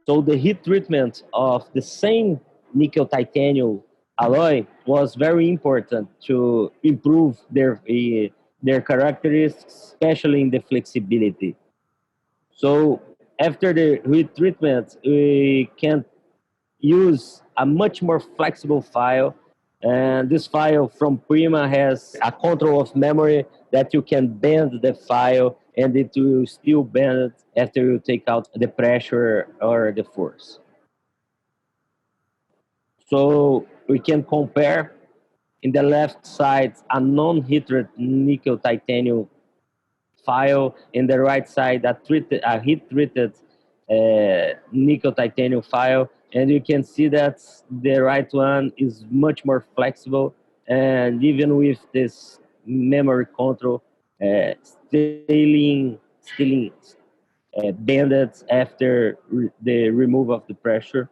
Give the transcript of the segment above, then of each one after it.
So the heat treatment of the same nickel titanium alloy was very important to improve their characteristics, especially in the flexibility. So after the heat treatment, we can use a much more flexible file. And this file from Prima has a control of memory that you can bend the file and it will still bend after you take out the pressure or the force. So we can compare in the left side a non-heated nickel titanium file, in the right side a heat-treated nickel titanium file, and you can see that the right one is much more flexible, and even with this memory control, bended after the removal of the pressure.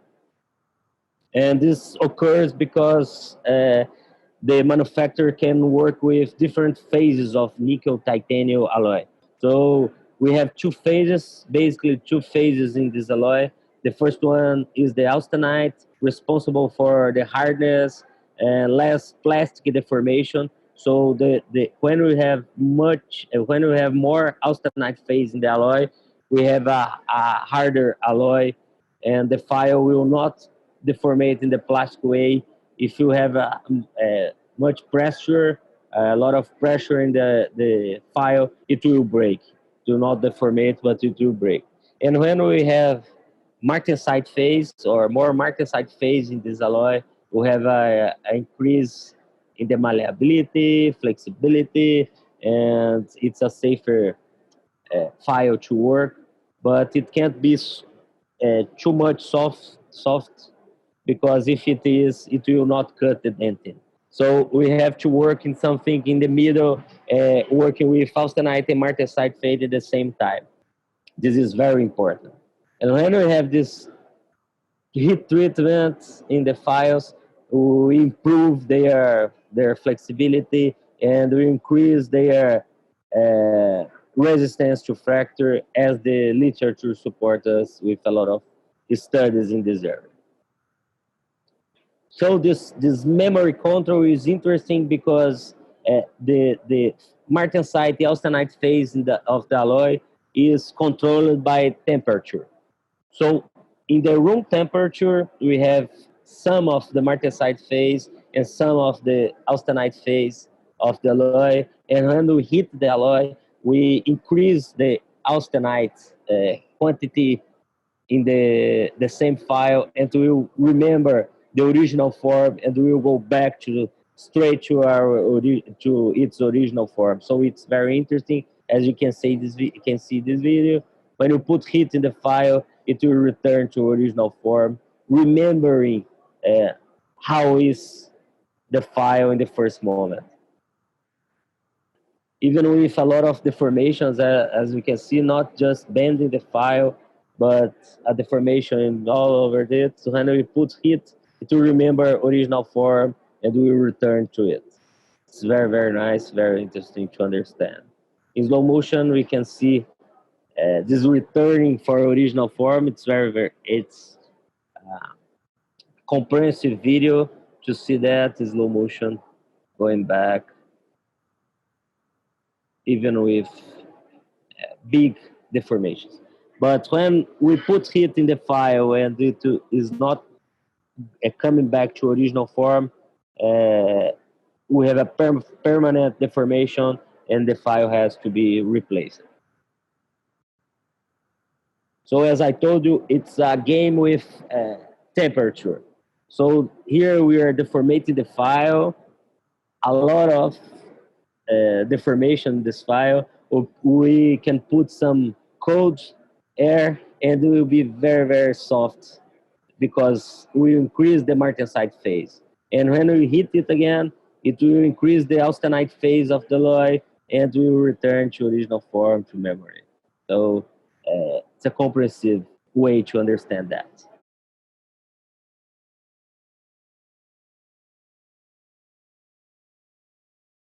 And this occurs because the manufacturer can work with different phases of nickel titanium alloy. So we have basically two phases in this alloy. The first one is the austenite, responsible for the hardness and less plastic deformation. So when we have more austenite phase in the alloy, we have a harder alloy, and the file will not deformate in the plastic way. If you have much pressure, a lot of pressure in the file, it will break. Do not deformate, but it will break. And when we have martensite phase or more martensite phase in this alloy, we have an increase in the malleability, flexibility, and it's a safer file to work. But it can't be too much soft, because if it is, it will not cut the dentin. So we have to work in something in the middle, working with austenite and martensite phase at the same time. This is very important. And when we have this heat treatment in the files, we improve their flexibility, and we increase their resistance to fracture, as the literature supports us with a lot of studies in this area. So this memory control is interesting because the martensite, the austenite phase of the alloy is controlled by temperature. So in the room temperature, we have some of the martensite phase and some of the austenite phase of the alloy. And when we heat the alloy, we increase the austenite quantity in the same file, and we will remember the original form, and we will go back straight to to its original form. So it's very interesting. As you can see this video, when you put heat in the file, it will return to original form, remembering how is the file in the first moment. Even with a lot of deformations, as we can see, not just bending the file, but a deformation all over it. So when we put heat, it will remember original form and we will return to it. It's very, very nice, very interesting to understand. In slow motion, we can see this returning for original form. It's it's comprehensive video to see that in slow motion, going back, even with big deformations. But when we put heat in the file and it is not coming back to original form, we have a permanent deformation and the file has to be replaced. So as I told you, it's a game with temperature. So here we are deformating the file, a lot of deformation in this file. We can put some cold air and it will be very, very soft because we increase the martensite phase. And when we heat it again, it will increase the austenite phase of the alloy and we will return to original form, to memory. So it's a comprehensive way to understand that.